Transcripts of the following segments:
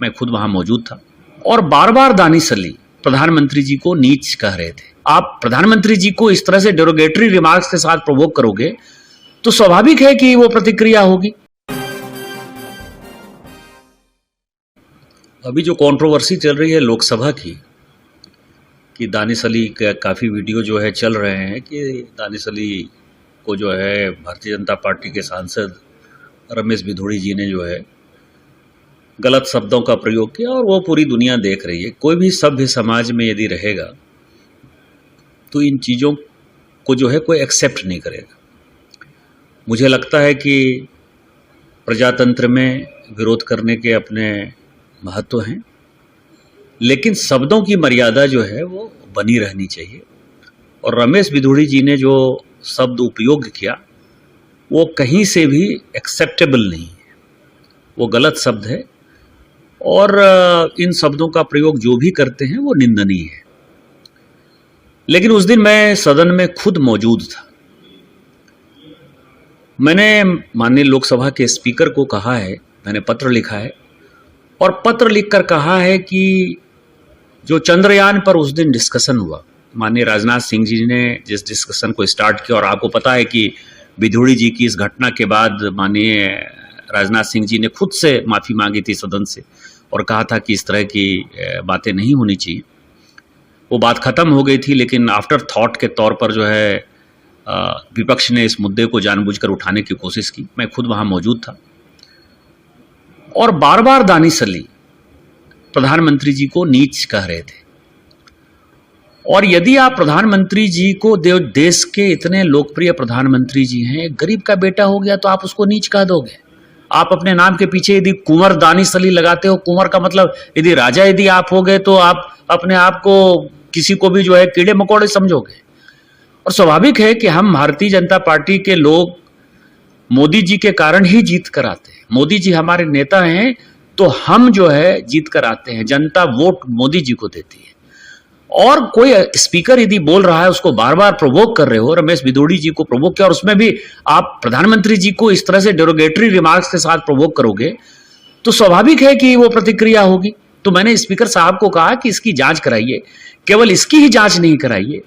मैं खुद वहां मौजूद था। और बार बार दानिश अली प्रधानमंत्री जी को नीच कह रहे थे। आप प्रधानमंत्री जी को इस तरह से डेरोगेटरी रिमार्क्स के साथ प्रोवोक करोगे तो स्वाभाविक है कि वो प्रतिक्रिया होगी। अभी जो कंट्रोवर्सी चल रही है लोकसभा की, कि दानिश अली का काफ़ी वीडियो जो है चल रहे हैं कि दानिश अली को जो है भारतीय जनता पार्टी के सांसद रमेश भिदोड़ी जी ने जो है गलत शब्दों का प्रयोग किया, और वो पूरी दुनिया देख रही है। कोई भी सभ्य समाज में यदि रहेगा तो इन चीज़ों को जो है कोई एक्सेप्ट नहीं करेगा। मुझे लगता है कि प्रजातंत्र में विरोध करने के अपने महत्व हैं, लेकिन शब्दों की मर्यादा जो है वो बनी रहनी चाहिए। और रमेश भिदोड़ी जी ने जो शब्द उपयोग किया वो कहीं से भी एक्सेप्टेबल नहीं है, वो गलत शब्द है, और इन शब्दों का प्रयोग जो भी करते हैं वो निंदनीय है। लेकिन उस दिन मैं सदन में खुद मौजूद था। मैंने माननीय लोकसभा के स्पीकर को कहा है, मैंने पत्र लिखा है, और पत्र लिखकर कहा है कि जो चंद्रयान पर उस दिन डिस्कशन हुआ, माननीय राजनाथ सिंह जी ने जिस डिस्कशन को स्टार्ट किया, और आपको पता है कि भिदोड़ी जी की इस घटना के बाद माननीय राजनाथ सिंह जी ने खुद से माफ़ी मांगी थी सदन से, और कहा था कि इस तरह की बातें नहीं होनी चाहिए। वो बात ख़त्म हो गई थी, लेकिन आफ्टर थॉट के तौर पर जो है विपक्ष ने इस मुद्दे को जानबूझकर उठाने की कोशिश की। मैं खुद वहाँ मौजूद था, और बार बार दानिश अली प्रधानमंत्री जी को नीच कह रहे थे। और यदि आप प्रधानमंत्री जी को, देश के इतने लोकप्रिय प्रधानमंत्री जी हैं, गरीब का बेटा हो गया तो आप उसको नीच कह दोगे? आप अपने नाम के पीछे यदि कुंवर दानिश अली लगाते हो, कुंवर का मतलब यदि राजा यदि आप हो गए तो आप अपने आप को किसी को भी जो है कीड़े मकोड़े समझोगे। और स्वाभाविक है कि हम भारतीय जनता पार्टी के लोग मोदी जी के कारण ही जीत कर आते हैं। मोदी जी हमारे नेता हैं तो हम जो है जीत कर आते हैं। जनता वोट मोदी जी को देती है। और कोई स्पीकर यदि बोल रहा है उसको बार बार प्रोवोक कर रहे हो, रमेश भिदोड़ी जी को प्रोवोक किया, और उसमें भी आप प्रधानमंत्री जी को इस तरह से डेरोगेटरी रिमार्क्स के साथ प्रोवोक करोगे तो स्वाभाविक है कि वो प्रतिक्रिया होगी। तो मैंने स्पीकर साहब को कहा कि इसकी जांच कराइए। केवल इसकी ही जांच नहीं कराइए,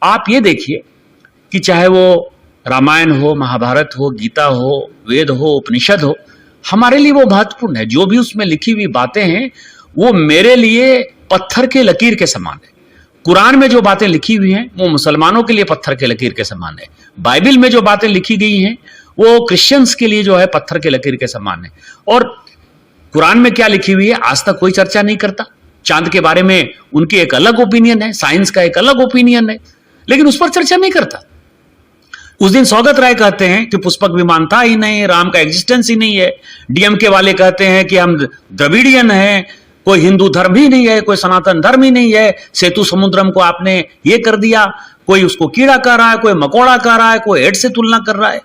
आप ये देखिए कि चाहे वो रामायण हो, महाभारत हो, गीता हो, वेद हो, उपनिषद हो, हमारे लिए वो महत्वपूर्ण है। जो भी उसमें लिखी हुई बातें हैं वो मेरे लिए पत्थर के लकीर के समान है। कुरान में जो बातें लिखी हुई हैं वो मुसलमानों के लिए पत्थर के लकीर के समान है। बाइबल में जो बातें लिखी गई हैं वो क्रिश्चियंस के लिए जो है पत्थर के लकीर के समान है। और कुरान में क्या लिखी हुई है आज तक कोई चर्चा नहीं करता। चांद के बारे में उनकी एक अलग ओपिनियन है, साइंस का एक अलग ओपिनियन है, लेकिन उस पर चर्चा नहीं करता। उस दिन स्वागत राय कहते हैं कि पुष्पक विमान था ही नहीं, राम का एग्जिस्टेंस ही नहीं है। डीएमके वाले कहते हैं कि हम द्रविडियन हैं, कोई हिंदू धर्म ही नहीं है, कोई सनातन धर्म ही नहीं है। सेतु समुद्रम को आपने ये कर दिया, कोई उसको कीड़ा कह रहा है, कोई मकोड़ा कह रहा है, कोई एड से तुलना कर रहा है।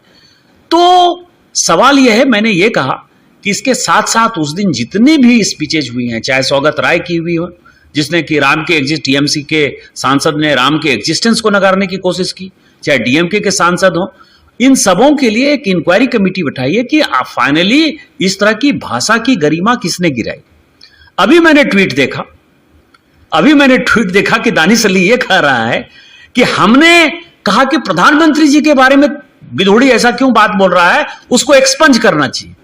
तो सवाल यह है, मैंने ये कहा कि इसके साथ साथ उस दिन जितनी भी स्पीचेज हुई हैं, चाहे स्वागत राय की हुई हो जिसने कि राम के टीएमसी के सांसद ने राम के एग्जिस्टेंस को नकारने की कोशिश की, चाहे डीएमके के सांसद हो, इन सबों के लिए एक इंक्वायरी कमेटी बिठाइए कि फाइनली इस तरह की भाषा की गरिमा किसने गिराई। अभी मैंने ट्वीट देखा कि दानिश अली ये कह रहा है कि हमने कहा कि प्रधानमंत्री जी के बारे में भिदोड़ी ऐसा क्यों बात बोल रहा है, उसको एक्सपंज करना चाहिए।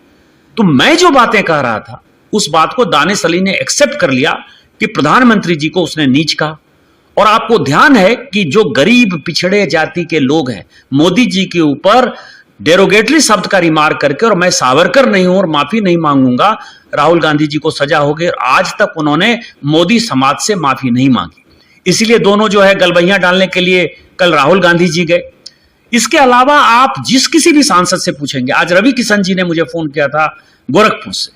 तो मैं जो बातें कह रहा था उस बात को दानिश अली ने एक्सेप्ट कर लिया कि प्रधानमंत्री जी को उसने नीच कहा। और आपको ध्यान है कि जो गरीब पिछड़े जाति के लोग हैं, मोदी जी के ऊपर डेरोगेटरी शब्द का रिमार्क करके, और मैं सावरकर नहीं हूं और माफी नहीं मांगूंगा, राहुल गांधी जी को सजा हो गई। आज तक उन्होंने मोदी समाज से माफी नहीं मांगी, इसलिए दोनों जो है गलबहियां डालने के लिए कल राहुल गांधी जी गए। इसके अलावा आप जिस किसी भी सांसद से पूछेंगे, आज रवि किशन जी ने मुझे फोन किया था गोरखपुर से,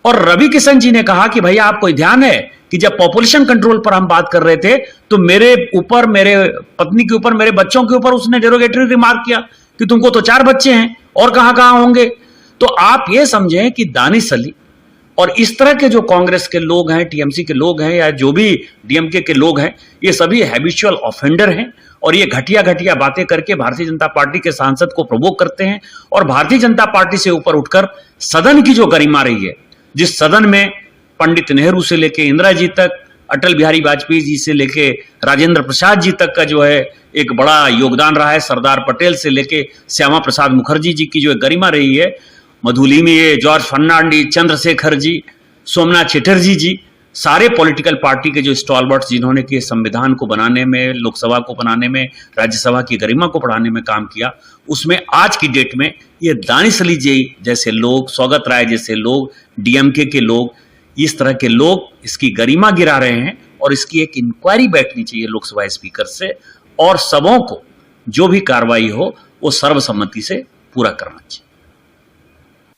और रवि किशन जी ने कहा कि भैया आपको ध्यान है कि जब पॉपुलेशन कंट्रोल पर हम बात कर रहे थे तो मेरे ऊपर, मेरे पत्नी के ऊपर, मेरे बच्चों के ऊपर उसने डेरोगेटरी रिमार्क किया कि तुमको तो 4 बच्चे हैं और कहां कहां होंगे। तो आप ये समझें कि दानिश अली और इस तरह के जो कांग्रेस के लोग हैं, टीएमसी के लोग हैं, या जो भी डीएमके के लोग हैं, ये सभी हैबिचुअल ऑफेंडर हैं, और ये घटिया घटिया बातें करके भारतीय जनता पार्टी के सांसद को प्रवोक करते हैं। और भारतीय जनता पार्टी से ऊपर उठकर सदन की जो गरिमा रही है, जिस सदन में पंडित नेहरू से लेके इंदिरा जी तक, अटल बिहारी वाजपेयी जी से लेके राजेंद्र प्रसाद जी तक का जो है एक बड़ा योगदान रहा है। सरदार पटेल से लेके श्यामा प्रसाद मुखर्जी जी की जो गरिमा रही है, मधुलिमी, जॉर्ज फर्नांडिस, चंद्रशेखर जी, सोमनाथ चटर्जी जी, सारे पॉलिटिकल पार्टी के जो स्टॉलवर्ड्स जिन्होंने कि संविधान को बनाने में, लोकसभा को बनाने में, राज्यसभा की गरिमा को बढ़ाने में काम किया, उसमें आज की डेट में ये दानिश अली जी जैसे लोग, सौगत राय जैसे लोग, डीएमके के लोग, इस तरह के लोग इसकी गरिमा गिरा रहे हैं। और इसकी एक इंक्वायरी बैठनी चाहिए लोकसभा स्पीकर से, और सबों को जो भी कार्रवाई हो वो सर्वसम्मति से पूरा करना चाहिए।